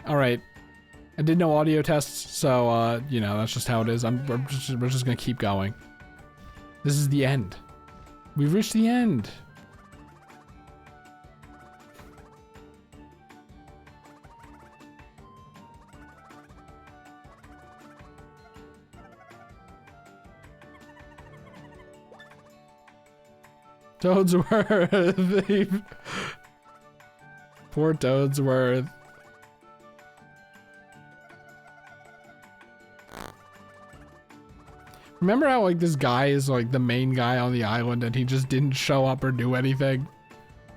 All right. I did no audio tests, so, you know, that's just how it is. We're just gonna keep going. This is the end. We've reached the end. Toadsworth. Poor Toadsworth. Remember how, like, this guy is, like, the main guy on the island and he just didn't show up or do anything?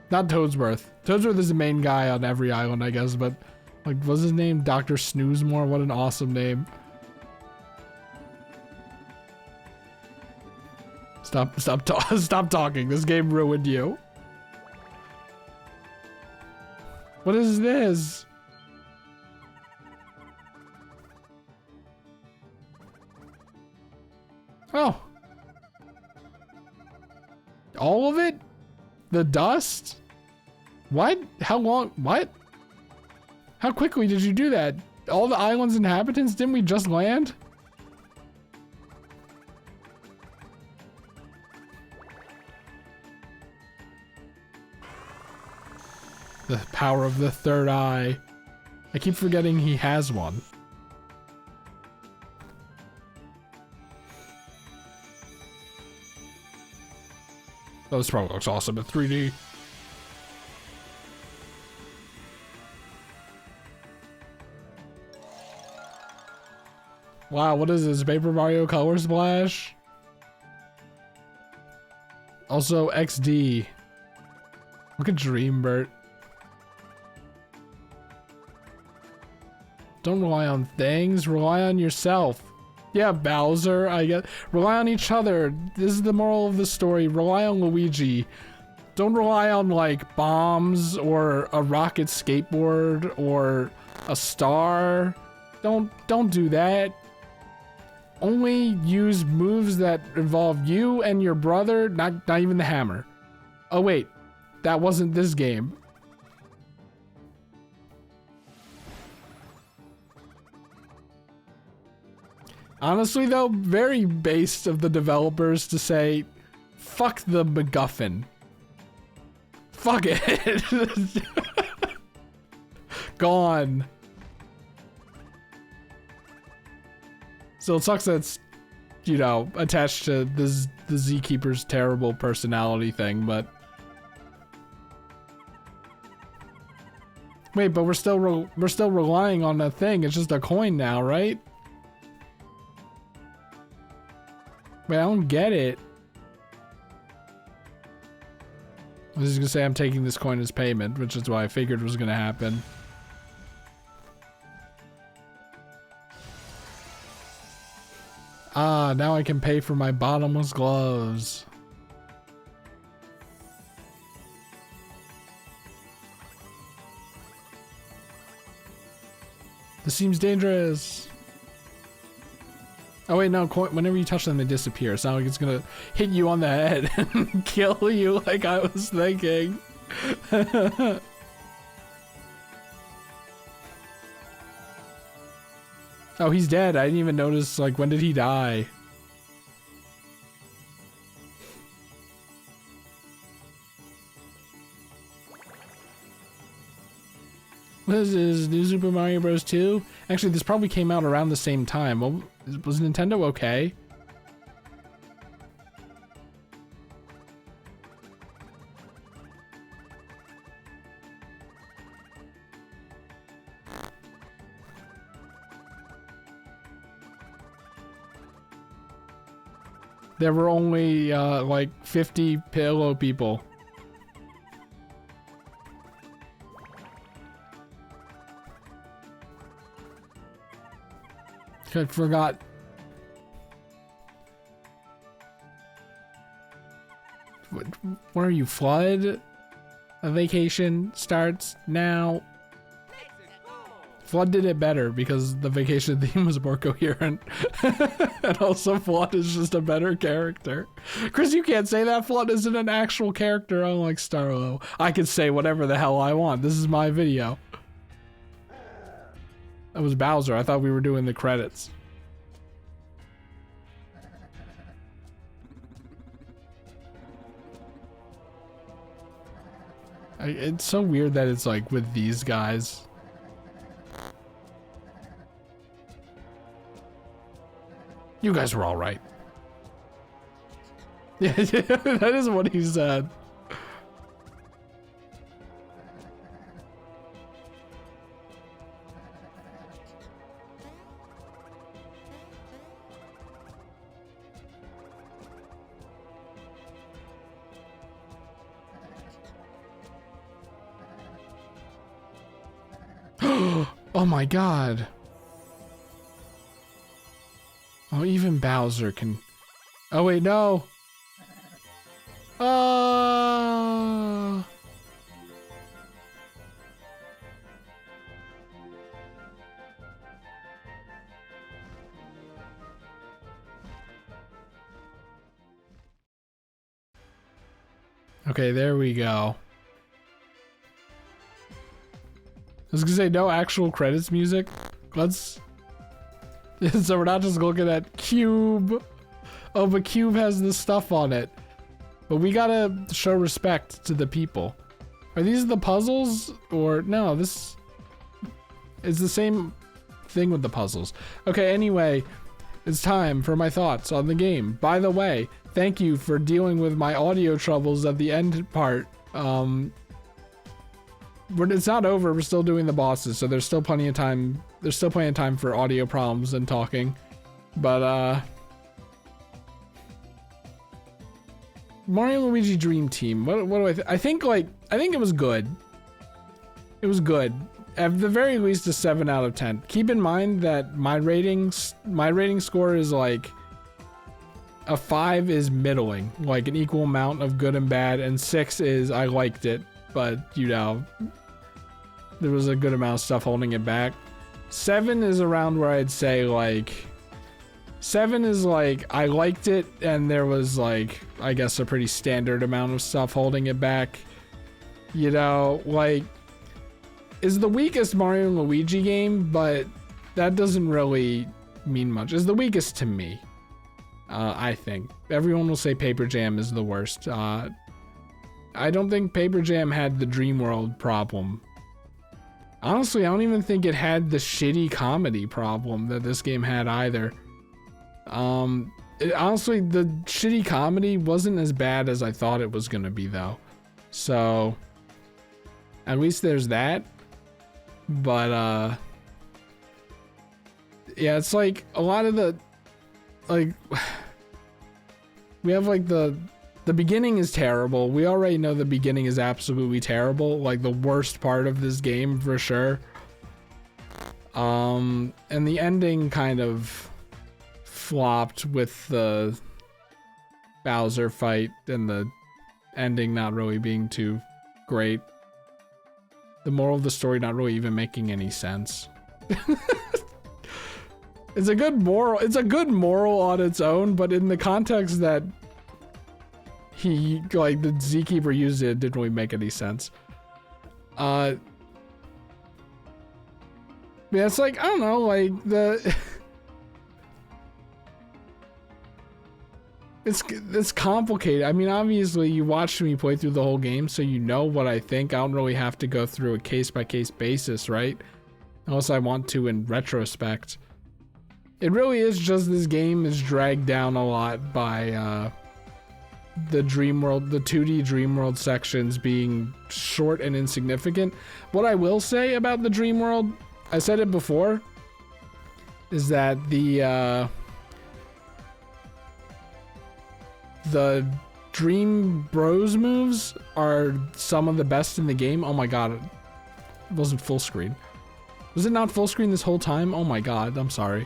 Not Toadsworth. Toadsworth is the main guy on every island, I guess, but, like, what's his name? Dr. Snoozemore? What an awesome name. Stop talking. This game ruined you. What is this? Oh. All of it? The dust? What? How long? What? How quickly did you do that? All the island's inhabitants? Didn't we just land? The power of the third eye. I keep forgetting he has one. Oh, this probably looks awesome in 3D. Wow, what is this? Paper Mario Color Splash? Also, XD. Look at Dreambert. Don't rely on things, rely on yourself. Yeah, Bowser, I get. Rely on each other. This is the moral of the story. Rely on Luigi. Don't rely on, like, bombs or a rocket skateboard or a star. Don't do that. Only use moves that involve you and your brother, not even the hammer. Oh wait, that wasn't this game. Honestly though, very based of the developers to say, fuck the MacGuffin. Fuck it. Gone. So it sucks that it's, you know, attached to the Zkeeper's terrible personality thing, but... Wait, but we're still relying on that thing. It's just a coin now, right? Wait, I don't get it. I was just gonna say I'm taking this coin as payment, which is what I figured was gonna happen. Ah, now I can pay for my bottomless gloves. This seems dangerous. Oh wait, no, whenever you touch them, they disappear. It's not like it's gonna hit you on the head and kill you like I was thinking. Oh, he's dead. I didn't even notice, like, when did he die? This is New Super Mario Bros. 2? Actually, this probably came out around the same time. Well, was Nintendo okay? There were only, like, 50 pillow people. I forgot. What are you, Flood? A vacation starts now. Flood did it better because the vacation theme was more coherent. And also Flood is just a better character. Chris, you can't say that. Flood isn't an actual character unlike Starlo. I can say whatever the hell I want. This is my video. That was Bowser. I thought we were doing the credits. It's so weird that it's like with these guys. You guys were all right. Yeah, that is what he said. Oh my god. Oh, even Bowser can... Oh wait, no. Okay, there we go. I was gonna say no actual credits music. Let's... So we're not just looking at Cube. Oh, but Cube has this stuff on it. But we gotta show respect to the people. Are these the puzzles? Or no, this is the same thing with the puzzles. Okay, anyway, it's time for my thoughts on the game. By the way, thank you for dealing with my audio troubles at the end part. It's not over. We're still doing the bosses, so there's still plenty of time. There's still plenty of time for audio problems and talking. But Mario and Luigi Dream Team. What do I think it was good. It was good. At the very least, a 7 out of 10. Keep in mind that my rating score is like a 5 is middling, like an equal amount of good and bad, and 6 is I liked it, but you know, there was a good amount of stuff holding it back. 7 is around where I'd say like 7 is like I liked it, and there was like I guess a pretty standard amount of stuff holding it back. You know, like is the weakest Mario and Luigi game, but that doesn't really mean much. Is the weakest to me. I think everyone will say Paper Jam is the worst. I don't think Paper Jam had the Dream World problem. Honestly, I don't even think it had the shitty comedy problem that this game had either. Honestly, the shitty comedy wasn't as bad as I thought it was gonna be though. So, at least there's that. But, yeah, it's like a lot of the, like, we have like the beginning is terrible. We already know the beginning is absolutely terrible, like the worst part of this game for sure. And the ending kind of flopped with the Bowser fight and the ending not really being too great. The moral of the story not really even making any sense. It's a good moral. It's a good moral on its own, but in the context that he, like, the Zkeeper used it didn't really make any sense. Yeah, it's like, I don't know, like, it's complicated. I mean, obviously, you watched me play through the whole game, so you know what I think. I don't really have to go through a case-by-case basis, right? Unless I want to in retrospect. It really is just this game is dragged down a lot by, the Dream World, the 2D Dream World sections being short and insignificant. What I will say about the Dream World, I said it before, is that the Dream Bros moves are some of the best in the game. Oh my god, it wasn't full screen. Was it not full screen this whole time? Oh my god, I'm sorry.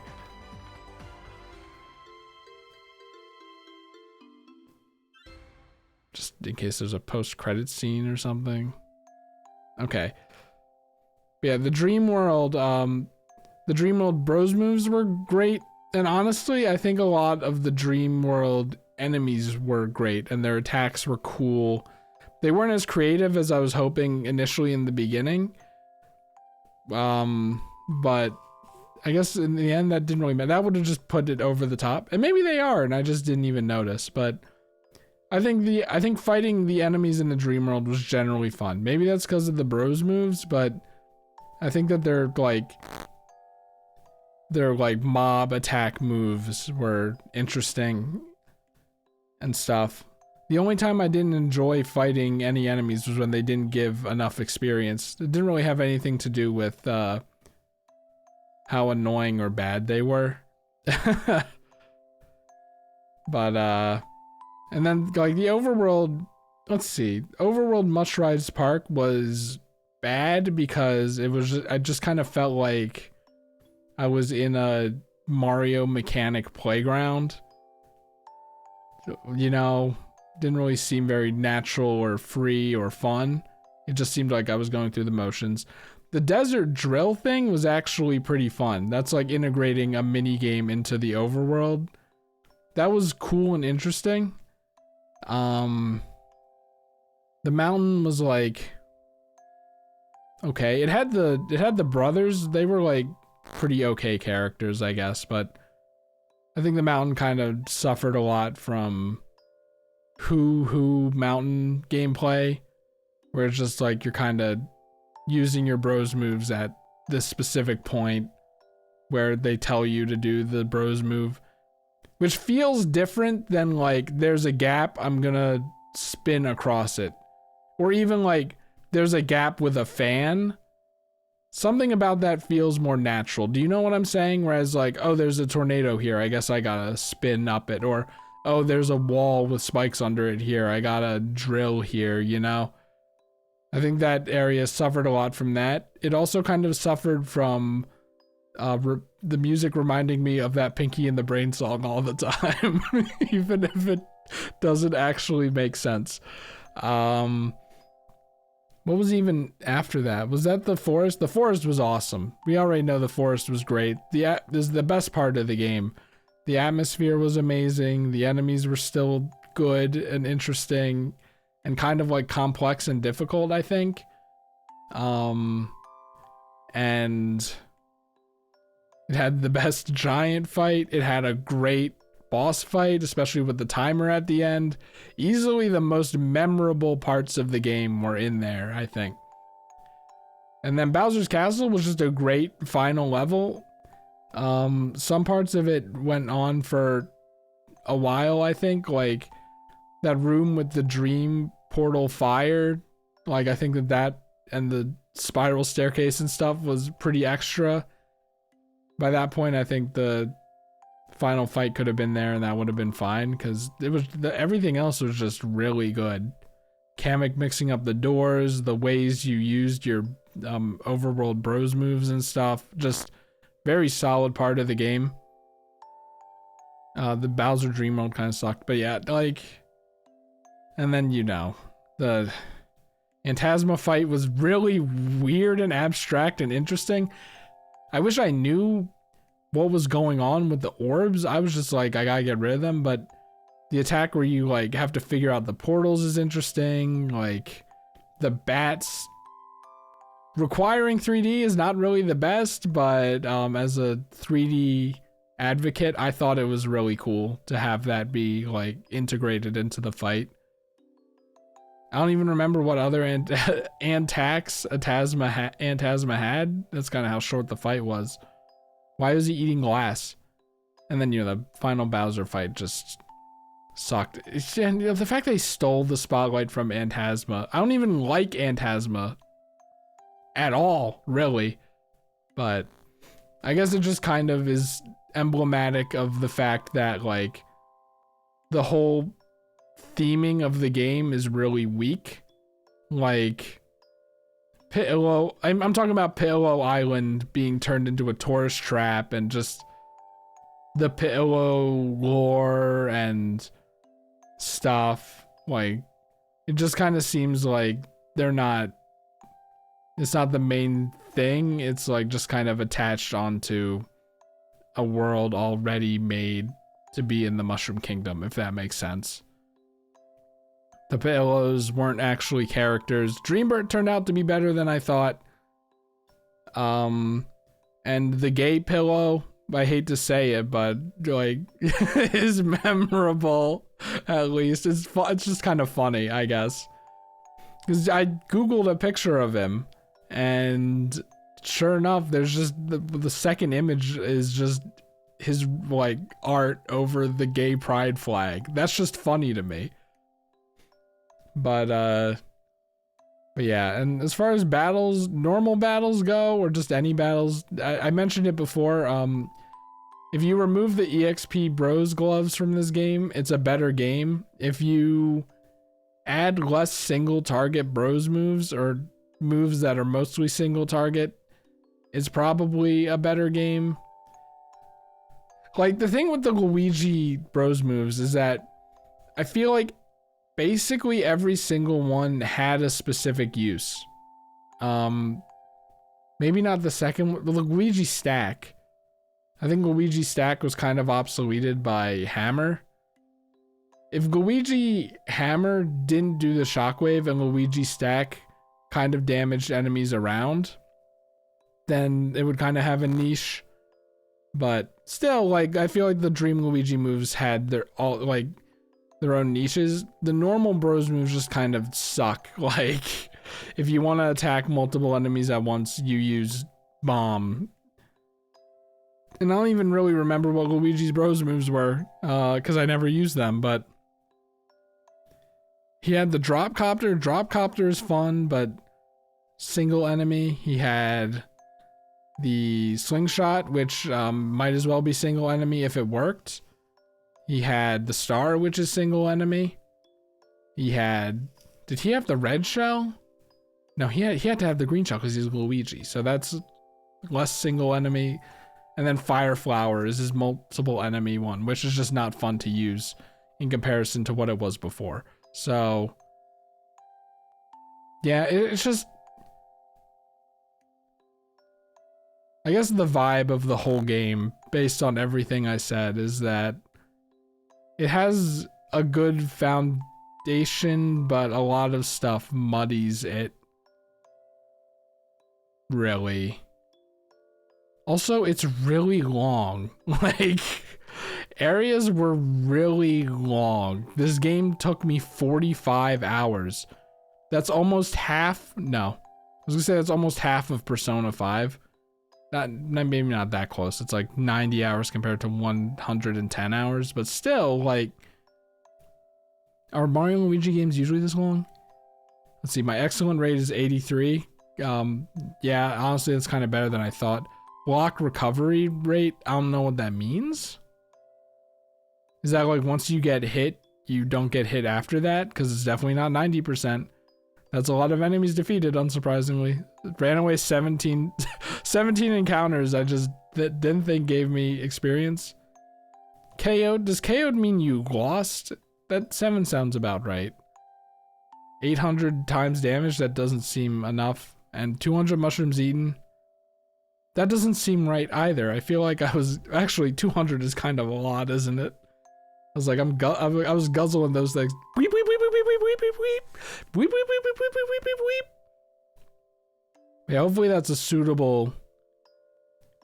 Just in case there's a post-credit scene or something. Okay. Yeah, the Dream World Bros moves were great. And honestly, I think a lot of the Dream World enemies were great and their attacks were cool. They weren't as creative as I was hoping initially in the beginning. But I guess in the end that didn't really matter. That would have just put it over the top. And maybe they are, and I just didn't even notice. But I think fighting the enemies in the dream world was generally fun. Maybe that's because of the bros moves, but I think that their mob attack moves were interesting and stuff. The only time I didn't enjoy fighting any enemies was when they didn't give enough experience. It didn't really have anything to do with how annoying or bad they were. But and then like the overworld, let's see, overworld Mushride's Park was bad because I just kind of felt like I was in a Mario mechanic playground. You know, didn't really seem very natural or free or fun. It just seemed like I was going through the motions. The desert drill thing was actually pretty fun. That's like integrating a mini game into the overworld. That was cool and interesting. The mountain was like okay. It had the brothers. They were like pretty okay characters, I guess, but I think the mountain kind of suffered a lot from who mountain gameplay, where it's just like you're kind of using your bros moves at this specific point where they tell you to do the bros move, which feels different than like there's a gap, I'm gonna spin across it, or even like there's a gap with a fan. Something about that feels more natural. Do you know what I'm saying? Whereas like, oh, there's a tornado here, I guess I gotta spin up it. Or, oh, there's a wall with spikes under it here, I gotta drill here, you know? I think that area suffered a lot from that. It also kind of suffered from the music reminding me of that Pinky and the Brain song all the time, even if it doesn't actually make sense. What was even after that? Was that the forest? The forest was awesome. We already know the forest was great. This is the best part of the game. The atmosphere was amazing. The enemies were still good and interesting and kind of like complex and difficult, I think. And it had the best giant fight. It had a great boss fight, especially with the timer at the end. Easily the most memorable parts of the game were in there, I think. And then Bowser's Castle was just a great final level. Some parts of it went on for a while, I think, like that room with the dream portal fire. Like, I think that and the spiral staircase and stuff was pretty extra. By that point, I think the final fight could have been there and that would have been fine, because it was everything else was just really good. Kamek mixing up the doors, the ways you used your overworld bros moves and stuff, just very solid part of the game. The Bowser Dream World kind of sucked, but yeah, like, and then, you know, the Phantasma fight was really weird and abstract and interesting. I wish I knew what was going on with the orbs. I was just like, I gotta get rid of them, but the attack where you like have to figure out the portals is interesting. Like the bats requiring 3D is not really the best, but as a 3D advocate, I thought it was really cool to have that be like integrated into the fight. I don't even remember what other attacks Phantasma had. That's kind of how short the fight was. Why was he eating glass? And then, you know, the final Bowser fight just sucked. And, you know, the fact they stole the spotlight from Phantasma. I don't even like Phantasma at all, really. But I guess it just kind of is emblematic of the fact that, like, the whole theming of the game is really weak. Like, Pillow, I'm talking about Pillow Island being turned into a tourist trap, and just the Pillow lore and stuff. Like, it just kind of seems like it's not the main thing. It's like just kind of attached onto a world already made to be in the Mushroom Kingdom, if that makes sense. The Pillows weren't actually characters. Dreambird turned out to be better than I thought. And And the gay pillow, I hate to say it, but like is memorable. At least it's it's just kind of funny, I guess. Because I googled a picture of him, and sure enough, there's just the second image is just his like art over the gay pride flag. That's just funny to me. But yeah, and as far as battles, normal battles go, or just any battles, I mentioned it before. If you remove the EXP Bros gloves from this game, it's a better game. If you add less single target Bros moves, or moves that are mostly single target, it's probably a better game. Like, the thing with the Luigi Bros moves is that I feel like basically every single one had a specific use. Maybe not the second one, the Luigi stack. I think Luigi stack was kind of obsoleted by Hammer. If Luigi Hammer didn't do the shockwave and Luigi stack kind of damaged enemies around, then it would kind of have a niche. But still, like, I feel like the Dream Luigi moves had their own niches. The normal Bros moves just kind of suck. Like, if you want to attack multiple enemies at once, you use bomb. And I don't even really remember what Luigi's Bros moves were, because I never used them, but he had the drop copter. Drop copter is fun, but single enemy. He had the slingshot, which might as well be single enemy if it worked. He had the star, which is single enemy. He had... Did he have the red shell? No, he had to have the green shell because he's Luigi. So that's less single enemy. And then Fire Flower is his multiple enemy one, which is just not fun to use in comparison to what it was before. So, yeah, it's just... I guess the vibe of the whole game, based on everything I said, is that it has a good foundation, but a lot of stuff muddies it. Really. Also, it's really long. Like, areas were really long. This game took me 45 hours. That's almost half. No. I was gonna say that's almost half of Persona 5. Maybe not that close. It's like 90 hours compared to 110 hours. But still, like, are Mario and Luigi games usually this long? Let's see, my excellent rate is 83. Yeah, honestly, that's kind of better than I thought. Block recovery rate, I don't know what that means. Is that like once you get hit, you don't get hit after that? Because it's definitely not 90%. That's a lot of enemies defeated, unsurprisingly. Ran away 17 encounters I just didn't think gave me experience. KO'd, does KO'd mean you lost? That 7 sounds about right. 800 times damage, that doesn't seem enough. And 200 mushrooms eaten. That doesn't seem right either. I feel like I was actually 200 is kind of a lot, isn't it? I was like, I was guzzling those things. Weep weep weep weep weep weep weep weep weep weep weep weep weep weep weep weep weep. Yeah, hopefully that's a suitable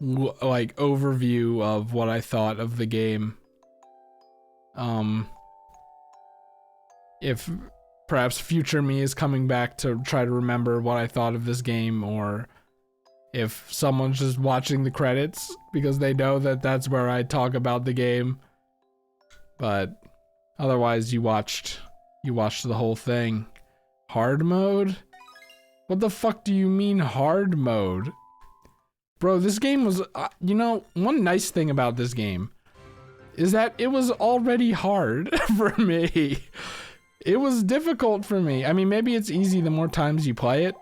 like overview of what I thought of the game. If perhaps future me is coming back to try to remember what I thought of this game, or if someone's just watching the credits because they know that that's where I talk about the game. But otherwise, you watched the whole thing. Hard mode? What the fuck do you mean hard mode? Bro, this game was, you know, one nice thing about this game is that it was already hard for me. It was difficult for me. I mean, maybe it's easy the more times you play it.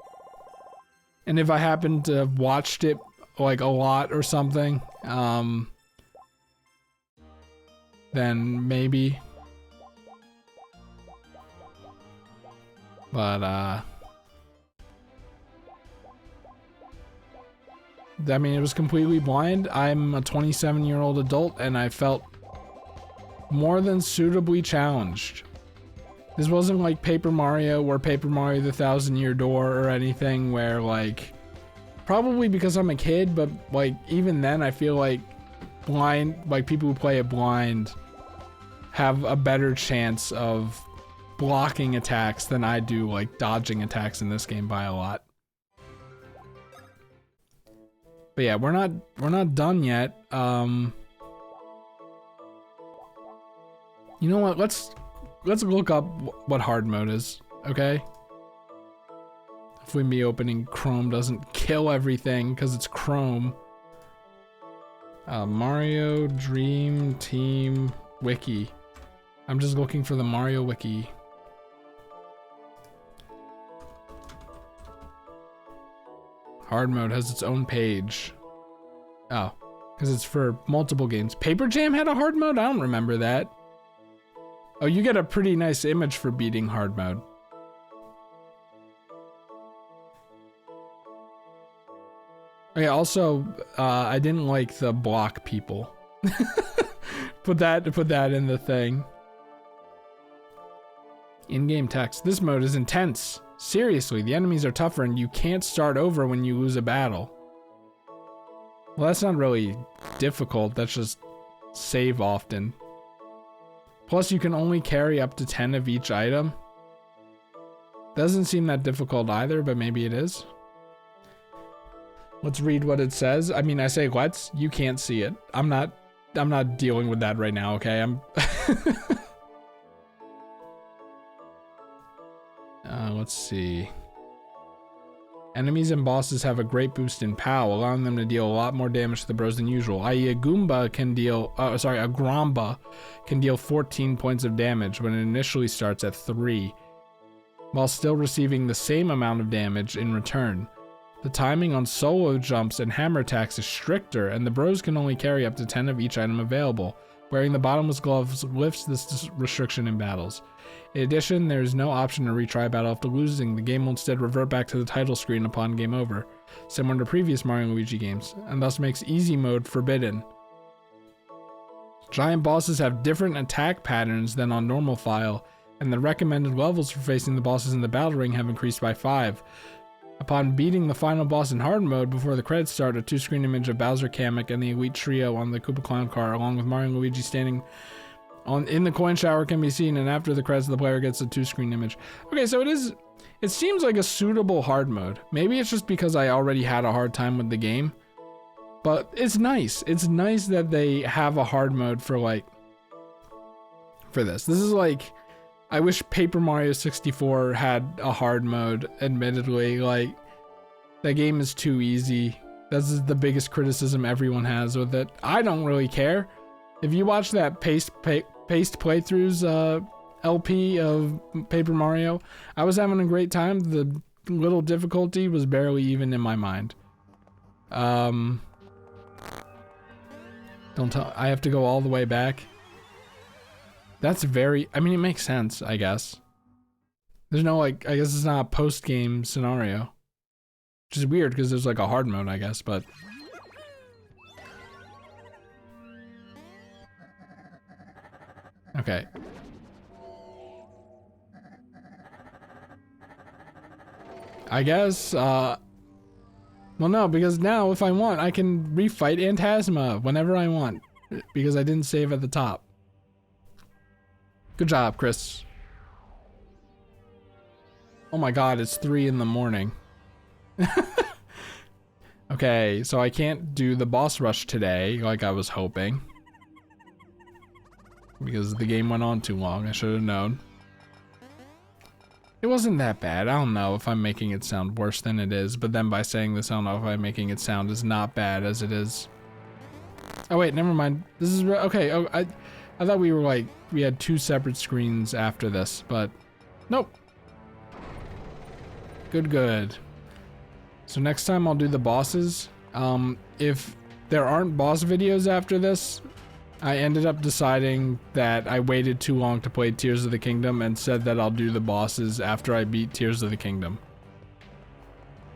And if I happen to have watched it like a lot or something, then maybe. But, I mean, it was completely blind. I'm a 27-year-old adult, and I felt more than suitably challenged. This wasn't like Paper Mario or Paper Mario the Thousand Year Door or anything where, like, Probably because I'm a kid, but like even then I feel like people who play it blind have a better chance of blocking attacks than I do like dodging attacks in this game by a lot. But yeah, we're not done yet. You know what? Let's look up what hard mode is, okay? Hopefully me opening Chrome doesn't kill everything because it's Chrome. Mario Dream Team Wiki. I'm just looking for the Mario Wiki. Hard mode has its own page. Oh, because it's for multiple games. Paper Jam had a hard mode? I don't remember that. Oh, you get a pretty nice image for beating hard mode. Okay, also, I didn't like the block people. Put that in the thing. In-game text. This mode is intense. Seriously, the enemies are tougher and you can't start over when you lose a battle. Well, that's not really difficult. That's just save often. Plus, you can only carry up to 10 of each item. Doesn't seem that difficult either, but maybe it is. Let's read what it says. I mean, I say let's. You can't see it. I'm not dealing with that right now, okay? Let's see. Enemies and bosses have a great boost in POW, allowing them to deal a lot more damage to the bros than usual. i.e. a Gromba can deal 14 points of damage when it initially starts at 3, while still receiving the same amount of damage in return. The timing on solo jumps and hammer attacks is stricter, and the bros can only carry up to 10 of each item available. Wearing the bottomless gloves lifts this restriction in battles. In addition, there is no option to retry a battle after losing. The game will instead revert back to the title screen upon game over, similar to previous Mario and Luigi games, and thus makes easy mode forbidden. Giant bosses have different attack patterns than on normal file, and the recommended levels for facing the bosses in the battle ring have increased by 5. Upon beating the final boss in hard mode, before the credits start, a 2-screen image of Bowser, Kamek, and the Elite Trio on the Koopa Clown car, along with Mario and Luigi standing in the coin shower, can be seen, and after the credits, the player gets a 2-screen image. Okay, so it seems like a suitable hard mode. Maybe it's just because I already had a hard time with the game, but it's nice. It's nice that they have a hard mode for this. This is like, I wish Paper Mario 64 had a hard mode, admittedly. Like, that game is too easy. That's the biggest criticism everyone has with it. I don't really care. If you watch that Paced Playthroughs LP of Paper Mario, I was having a great time. The little difficulty was barely even in my mind. Don't tell, I have to go all the way back. That's very, I mean, it makes sense, I guess. There's no, like, I guess it's not a post-game scenario. Which is weird, because there's, like, a hard mode, I guess, but... Okay. I guess, well, no, because now, if I want, I can refight Phantasma whenever I want. Because I didn't save at the top. Good job, Chris. Oh my god, it's 3 in the morning. Okay, so I can't do the boss rush today like I was hoping. Because the game went on too long, I should have known. It wasn't that bad. I don't know if I'm making it sound worse than it is, but then by saying this, I don't know if I'm making it sound as not bad as it is. Oh wait, never mind. This is, okay, oh, I thought we were like, we had 2 separate screens after this, but nope. Good. So next time I'll do the bosses. If there aren't boss videos after this, I ended up deciding that I waited too long to play Tears of the Kingdom and said that I'll do the bosses after I beat Tears of the Kingdom.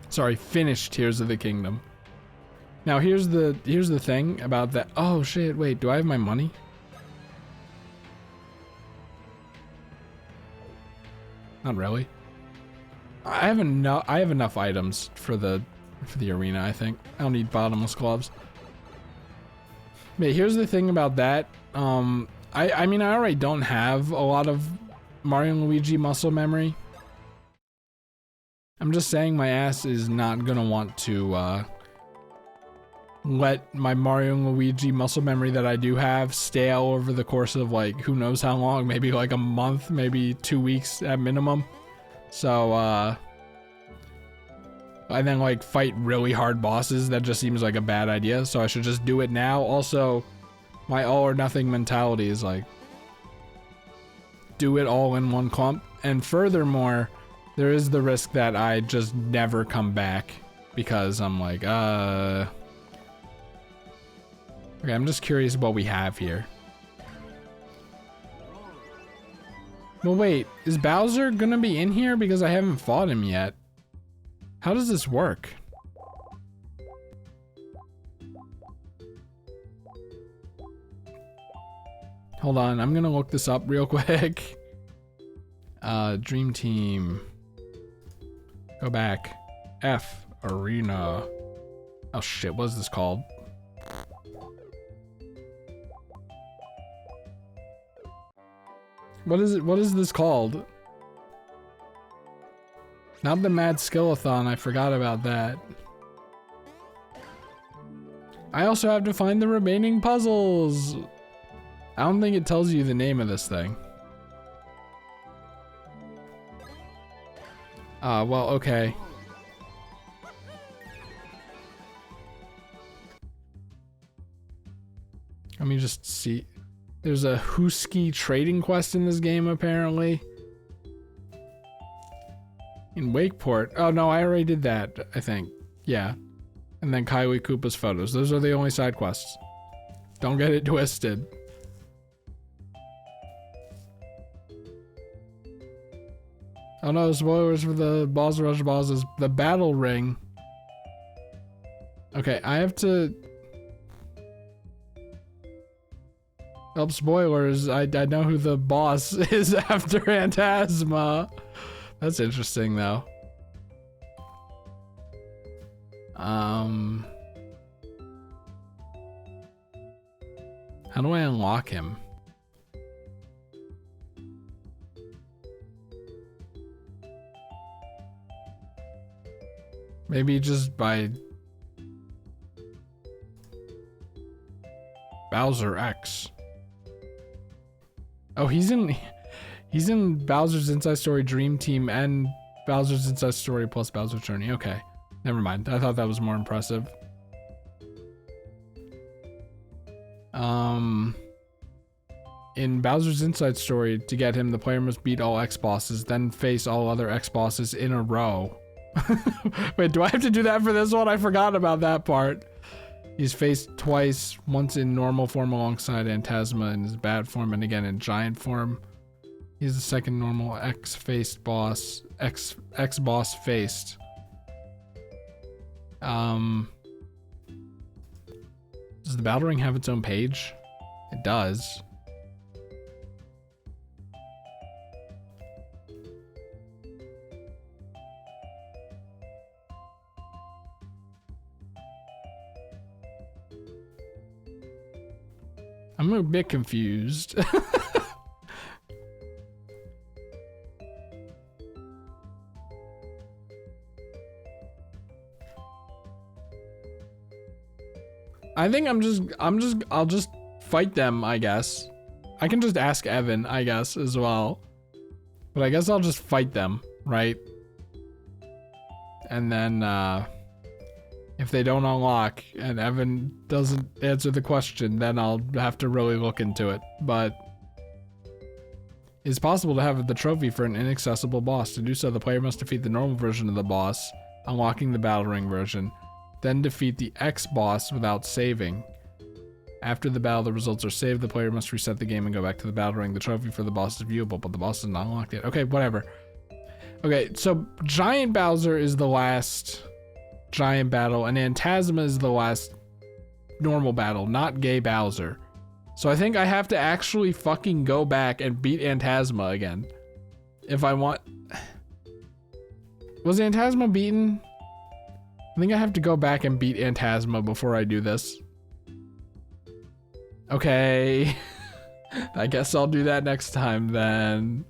Sorry, finish Tears of the Kingdom. Now here's the thing about that. Oh shit, wait, do I have my money? Not really. I have enough items for the for the arena, I think. I don't need bottomless gloves. But here's the thing about that. I mean, I already don't have a lot of Mario and Luigi muscle memory. I'm just saying my ass is not gonna want to let my Mario and Luigi muscle memory that I do have stale over the course of like who knows how long, maybe like a month, maybe 2 weeks at minimum. So and then like fight really hard bosses. That just seems like a bad idea, so I should just do it now. Also, my all or nothing mentality is like do it all in one clump. And furthermore, there is the risk that I just never come back because I'm like, okay, I'm just curious what we have here. Well, wait, is Bowser gonna be in here? Because I haven't fought him yet. How does this work? Hold on, I'm gonna look this up real quick. Dream Team. Go back. F Arena. Oh shit, what is this called? What is it? What is this called? Not the Mad Skillathon, I forgot about that. I also have to find the remaining puzzles. I don't think it tells you the name of this thing. Well, okay. Let me just see. There's a Husky trading quest in this game, apparently. In Wakeport. Oh, no, I already did that, I think. Yeah. And then Kylie Koopa's photos. Those are the only side quests. Don't get it twisted. Oh no, spoilers for the Boss Rush bosses. The Battle Ring. Okay, I have to... Oh, spoilers. I know who the boss is after Phantasma. That's interesting, though. How do I unlock him? Maybe just by Bowser X. Oh, he's in Bowser's Inside Story Dream Team and Bowser's Inside Story plus Bowser's Journey. Okay, never mind. I thought that was more impressive. In Bowser's Inside Story, to get him, the player must beat all X bosses, then face all other X bosses in a row. Wait, do I have to do that for this one? I forgot about that part. He's faced twice, once in normal form alongside Phantasma in his bat form, and again in giant form. He's the second normal X-faced boss, X-boss faced. Does the Battle Ring have its own page? It does. I'm a bit confused. I think I'll just fight them, I guess. I can just ask Evan, I guess, as well. But I guess I'll just fight them, right? And then, if they don't unlock and Evan doesn't answer the question, then I'll have to really look into it. But it's possible to have the trophy for an inaccessible boss. To do so, the player must defeat the normal version of the boss, unlocking the Battle Ring version, then defeat the X boss without saving. After the battle, the results are saved. The player must reset the game and go back to the Battle Ring. The trophy for the boss is viewable, but the boss is not unlocked yet. Okay, whatever. Okay, so Giant Bowser is the last giant battle, and Phantasma is the last normal battle, not Gay Bowser. So I think I have to actually fucking go back and beat Phantasma again. If I want... Was Phantasma beaten? I think I have to go back and beat Phantasma before I do this. Okay. I guess I'll do that next time then.